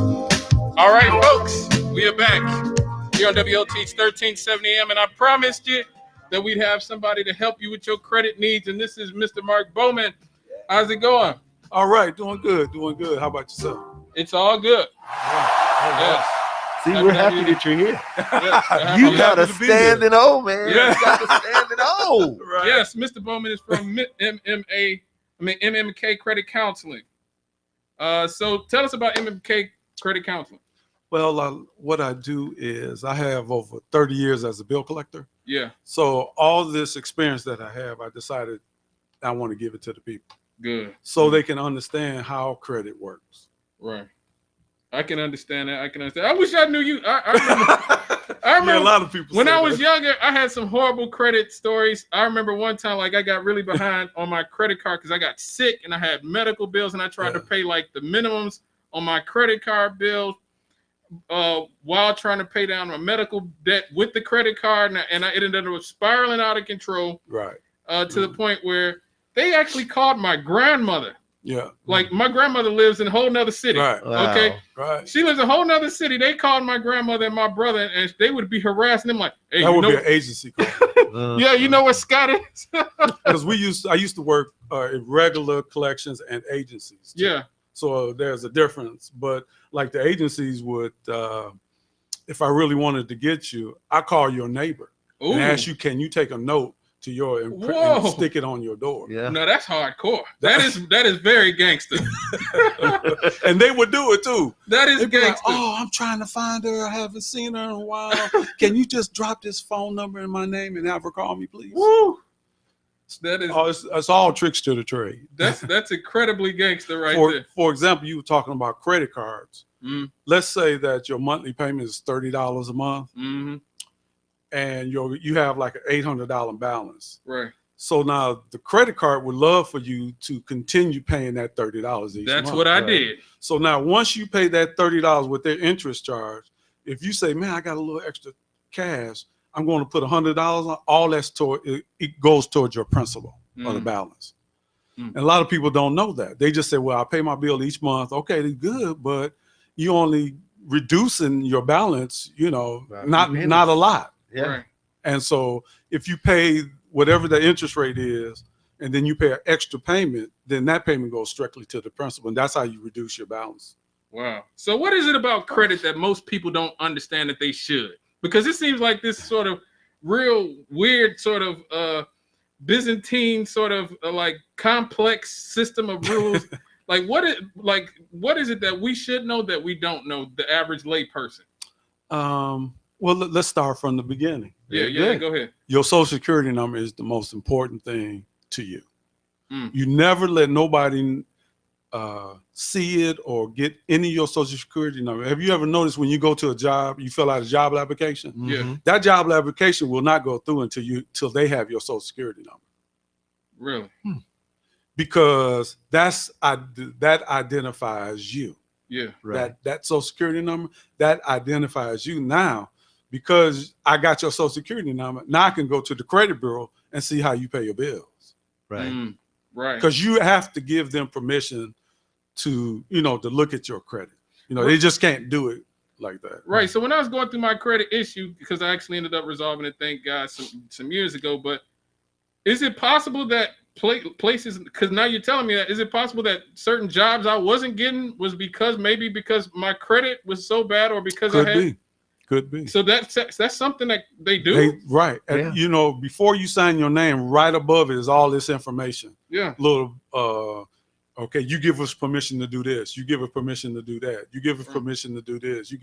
All right, folks, we are back here on WOTH 1370 AM, and I promised you that we'd have somebody to help you with your credit needs, and this is Mr. Mark Bowman. How's it going? All right, doing good, doing good. How about yourself? It's all good. Yes. See, we're happy that you're here. Yes. You got a standing O, man. Yeah. You got a standing O. Right. Yes, Mr. Bowman is from MMK Credit Counseling. So tell us about MMK Credit Counseling. Well, what I do is I have over 30 years as a bill collector. Yeah. So all this experience that I have, I decided I want to give it to the people. Good. So they can understand how credit works. Right. I can understand that. I wish I knew you. I remember a lot of people when say I was that. younger, I had some horrible credit stories. I remember one time, like, I got really behind on my credit card because I got sick and I had medical bills, and I tried to pay like the minimums on my credit card bills while trying to pay down my medical debt with the credit card, and it ended up spiraling out of control. Right. To the point where they actually called my grandmother. Yeah. Like, my grandmother lives in a whole nother city. Right. Wow. Okay. Right. She lives in a whole nother city. They called my grandmother and my brother, and they would be harassing them like, "Hey, That would be an agency call. yeah, you know what Scott is?" Because I used to work in regular collections and agencies too. Yeah. So there's a difference. But like the agencies would, if I really wanted to get you, I call your neighbor and ask you, can you take a note to your and stick it on your door? Yeah. No, that's hardcore. That is very gangster. And they would do it too. That is They'd be like, gangster. "Oh, I'm trying to find her. I haven't seen her in a while. Can you just drop this phone number in my name and have her call me, please?" Woo. That is It's all tricks to the trade. that's incredibly gangster right there. For example, you were talking about credit cards. Mm. Let's say that your monthly payment is $30 a month, Mm-hmm. and you have like an $800 balance. Right. So now the credit card would love for you to continue paying that $30 each month. That's what I did. So now once you pay that $30 with their interest charge, if you say, "Man, I got a little extra cash, I'm going to put $100 on," all that's it goes towards your principal or the balance. And a lot of people don't know that. They just say, "Well, I pay my bill each month." Okay, that's good, but you only reducing your balance, not a lot. Yeah. Right. And so if you pay whatever the interest rate is, and then you pay an extra payment, then that payment goes strictly to the principal, and that's how you reduce your balance. Wow. So what is it about credit that most people don't understand that they should? Because it seems like this sort of real weird sort of Byzantine sort of like complex system of rules. What is it that we should know that we don't know, the average lay person? Well, let's start from the beginning. Yeah, go ahead. Your social security number is the most important thing to you. Mm. You never let nobody see it or get any of your social security number. Have you ever noticed when you go to a job, you fill out a job application? Yeah. That job application will not go through until they have your social security number. Really? Because that identifies you. Yeah. Right. That social security number, that identifies you. Now, because I got your social security number, now I can go to the credit bureau and see how you pay your bills. Right. Right. Because you have to give them permission to look at your credit. They just can't do it like that. Right. So when I was going through my credit issue, because I actually ended up resolving it, thank God, some years ago, but is it possible that places, because now you're telling me that, is it possible that certain jobs I wasn't getting was because my credit was so bad, or because Could be. So that's something that they do. Right. Yeah. And, before you sign your name, right above it is all this information. Yeah. Okay, you give us permission to do this. You give us permission to do that. You give us permission to do this.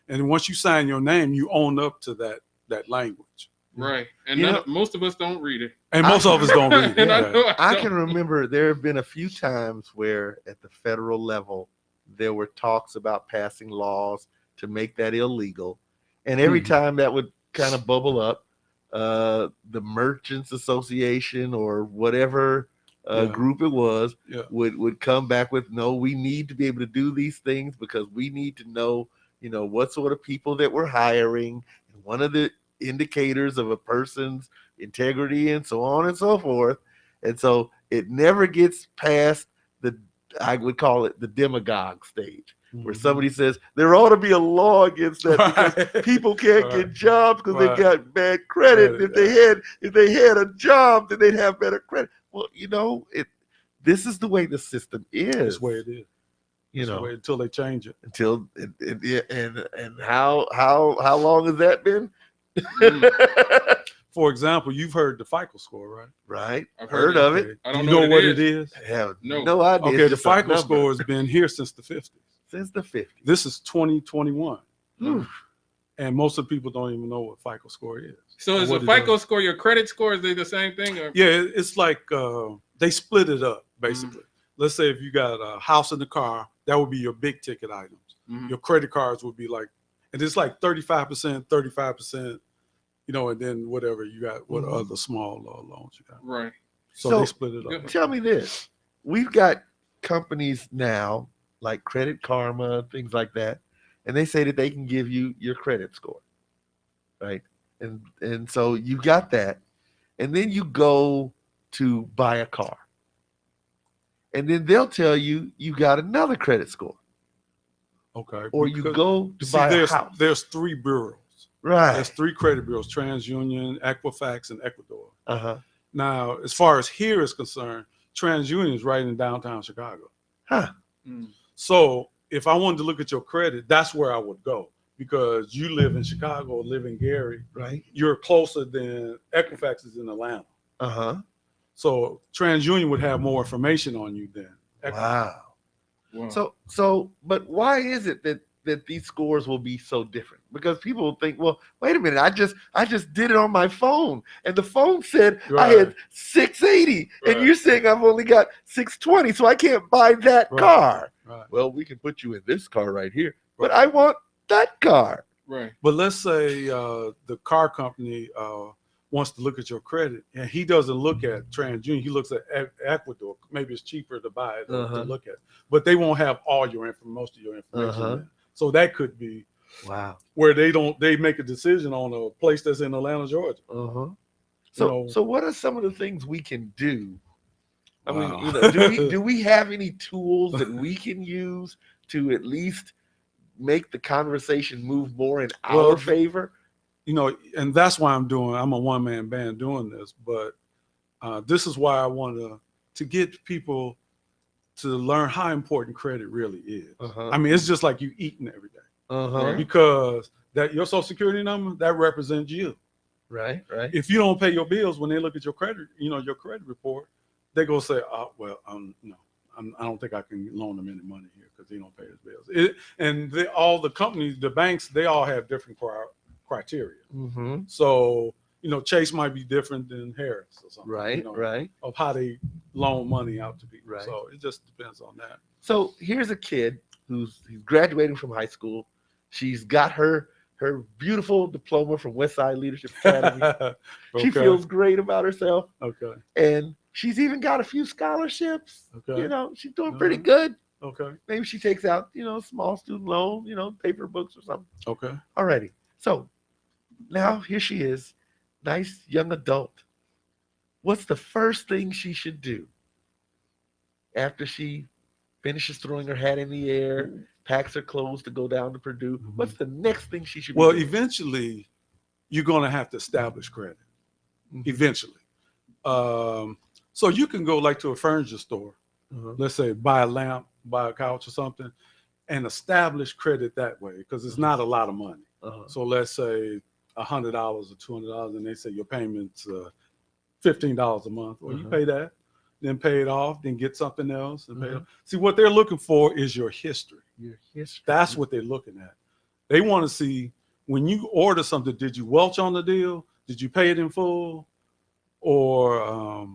And once you sign your name, you own up to that language. Right. And most of us don't read it. And most of us don't read it. And I can remember there have been a few times where at the federal level, there were talks about passing laws to make that illegal. And every time that would kind of bubble up, the Merchants Association or whatever group it was would come back with, "No, we need to be able to do these things because we need to know, what sort of people that we're hiring. And one of the indicators of a person's integrity and so on and so forth." And so it never gets past I would call it the demagogue stage. where somebody says there ought to be a law against that because Right. people can't Right. get jobs because Right. they got bad credit. Right. If they had a job, then they'd have better credit. Well, this is the way the system is. That's the way it is. You That's the know, way until they change it. until and how long has that been? For example, you've heard the FICO score, right? Right. I've Heard of it. I Do don't you know what it is? I have No. no idea. Okay, It's the just a FICO number. score has been here since the 50s. Since the 50s. This is 2021. Oof. And most of the people don't even know what FICO score is. So is What the it FICO does. score your credit score? Is they the same thing? Or? Yeah, it's like they split it up, basically. Let's say if you got a house and a car, that would be your big ticket items. Your credit cards would be like, and it's like 35%, 35%, and then whatever you got, what other small loans you got. Right. So they split it up. Tell me this. We've got companies now like Credit Karma, things like that, and they say that they can give you your credit score, right? And so you got that, and then you go to buy a car, and then they'll tell you you got another credit score, Okay. or you go to buy a house. There's 3 bureaus. Right. There's 3 credit bureaus: TransUnion, Equifax, and Ecuador. Uh-huh. Now, as far as here is concerned, TransUnion is right in downtown Chicago. Huh. So if I wanted to look at your credit, that's where I would go, because you live in Chicago, live in Gary. Right. You're closer than Equifax is in Atlanta. Uh-huh. So TransUnion would have more information on you than Equifax. Wow. So, but why is it that these scores will be so different? Because people will think, well, wait a minute, I just did it on my phone, and the phone said I had 680, and you're saying I've only got 620, so I can't buy that car. Right. Well, we can put you in this car right here, but I want that car. Right. But let's say the car company wants to look at your credit, and he doesn't look at TransUnion. He looks at Ecuador. Maybe it's cheaper to buy it to look at, but they won't have all your most of your information. There. So that could be where they make a decision on a place that's in Atlanta, Georgia. So what are some of the things we can do? I mean, do we have any tools that we can use to at least make the conversation move more in our favor? And that's why I'm a one-man band doing this, but this is why I want to get people to learn how important credit really is. I mean, it's just like you eating every day, because that your Social Security number, that represents you. Right. If you don't pay your bills, when they look at your credit, your credit report, they go say, I don't think I can loan them any money here because he don't pay his bills. All the companies, the banks, they all have different criteria. So, Chase might be different than Harris or something. Right. Of how they loan money out to people. Right. So it just depends on that. So here's a kid who's graduating from high school. She's got her beautiful diploma from Westside Leadership Academy. She feels great about herself. Okay. And she's even got a few scholarships. Okay. She's doing pretty good. Okay. Maybe she takes out, small student loan, paper books or something. Okay. Alrighty. So now here she is, nice young adult. What's the first thing she should do after she finishes throwing her hat in the air, packs her clothes to go down to Purdue? What's the next thing she should be doing? Eventually, you're going to have to establish credit. Eventually. So you can go like to a furniture store, let's say buy a lamp, buy a couch or something, and establish credit that way, because it's not a lot of money. So let's say $100 or $200, and they say your payment's $15 a month. Well, you pay that, then pay it off, then get something else. And pay it off. See, what they're looking for is your history. That's what they're looking at. They want to see, when you order something, did you welch on the deal? Did you pay it in full? Or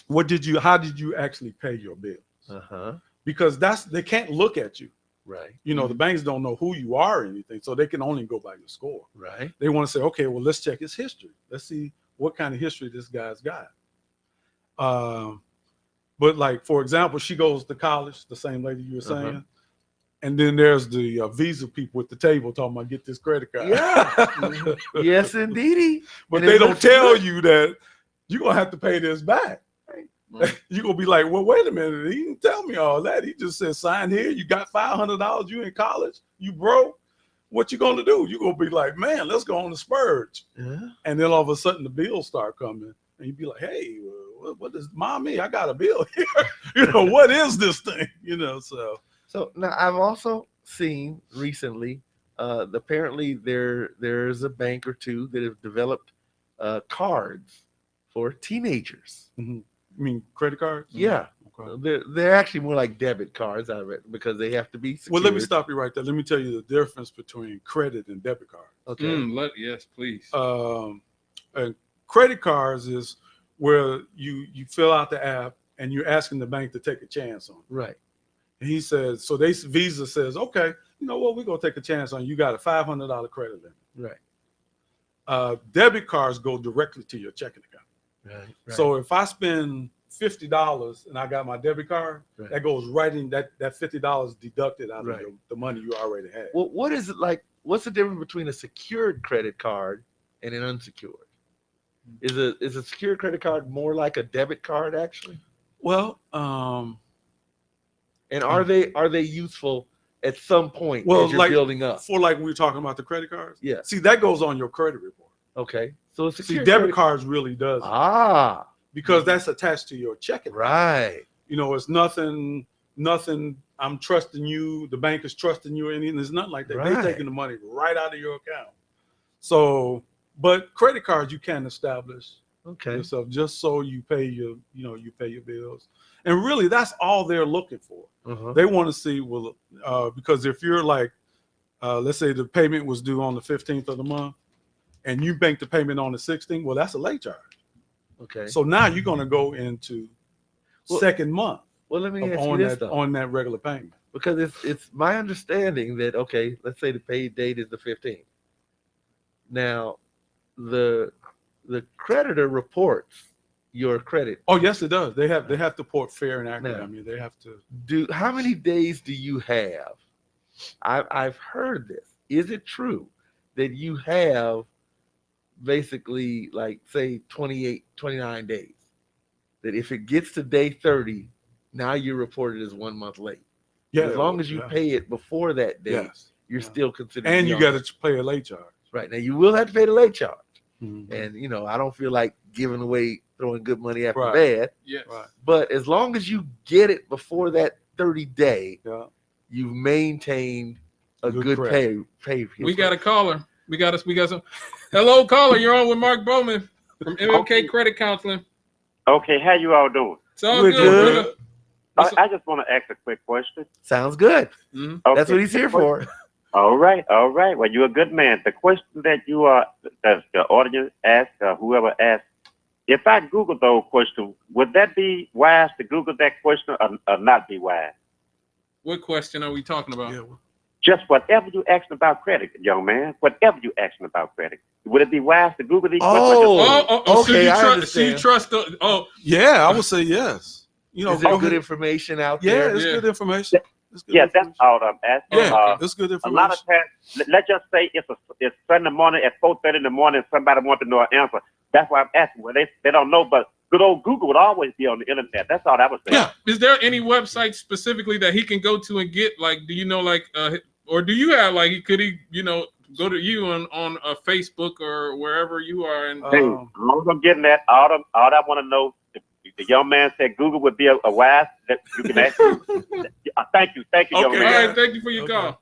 how did you actually pay your bills? Because they can't look at you. Right. The banks don't know who you are or anything, so they can only go by your score. Right. They want to say, okay, well, let's check his history. Let's see what kind of history this guy's got. But like, for example, she goes to college, the same lady you were saying, and then there's the Visa people at the table talking about get this credit card. Yeah. Yes, indeedy. But they don't tell you that you're going to have to pay this back. Right. You're gonna be like, well, wait a minute, he didn't tell me all that. He just said sign here, you got $500, you in college, you broke. What you gonna do? You're gonna be like, man, let's go on the spurge. Yeah. And then all of a sudden the bills start coming, and you'd be like, hey, what is mommy? I got a bill here. What is this thing? So now I've also seen recently, apparently there's a bank or two that have developed cards for teenagers. you mean credit cards? Yeah. Okay. They're actually more like debit cards, I read, because they have to be secured. Well, let me stop you right there. Let me tell you the difference between credit and debit cards. Okay. Yes, please. And credit cards is where you fill out the app and you're asking the bank to take a chance on it. Right. And he says, so Visa says, okay, you know what, we're gonna take a chance on you. You got a $500 credit limit. Right. Debit cards go directly to your checking account. Right. So if I spend $50 and I got my debit card, Right. that goes right in that $50 deducted out Right. of the money you already had. Well, what is it like? What's the difference between a secured credit card and an unsecured? Is a secured credit card more like a debit card actually? Well, And are they useful at some point as you're building up? For like we were talking about the credit cards. Yeah. See, that goes on your credit report. Okay. So a See, secured debit cards really does because that's attached to your checking. Right. It's nothing. I'm trusting you. The bank is trusting you, and there's nothing like that. Right. They're taking the money right out of your account. So, but credit cards you can establish yourself just so you pay your bills, and really that's all they're looking for. They want to see, because if you're like, let's say the payment was due on the 15th of the month, and you bank the payment on the 16th, well, that's a late charge. Okay. So now you're going to go into second month. Well, let me ask you this though. On that regular payment. Because it's my understanding that, okay, let's say the pay date is the 15th. Now, the creditor reports your credit. Oh, yes, it does. They have to report fair and accurate. Now, I mean, they have to. How many days do you have? I've heard this. Is it true that you have basically like say 28, 29 days? That if it gets to day 30, now you're reported as 1 month late. Yeah. As long as you pay it before that date, you're still considered. And you got to pay a late charge. Right. Now you will have to pay the late charge. Mm-hmm. And I don't feel like giving away, throwing good money after bad. Yes. Right. But as long as you get it before that 30-day, you've maintained a good pay. We got a caller. We got some. Hello, caller. You're on with Mark Bowman from MMK Credit Counseling. Okay, how you all doing? It's all good, brother. I just want to ask a quick question. Sounds good. Mm-hmm. Okay. That's what he's here for. All right. Well, you're a good man. The question that that the audience asked, whoever asked, if I Google those questions, would that be wise to Google that question or not be wise? What question are we talking about? Yeah. Just whatever you asking about credit, young man. Whatever you asking about credit, would it be wise to Google these questions? Okay, so you trust Yeah, I would say yes. Is there good information out there? Yeah, it's good information. That's all I'm asking. Yeah, it's good information. A lot of times, let's just say it's Sunday morning at 4:30 in the morning. Somebody wants to know an answer. That's why I'm asking. Well, they don't know, but good old Google would always be on the internet. That's all I was saying. Yeah. Is there any website specifically that he can go to and get? Like, do you know, like, or do you have like? Could he, go to you on Facebook or wherever you are? And hey, I'm getting that. All I want to know. The young man said Google would be a wise that you can ask. Thank you, young man. All right, thank you for your call.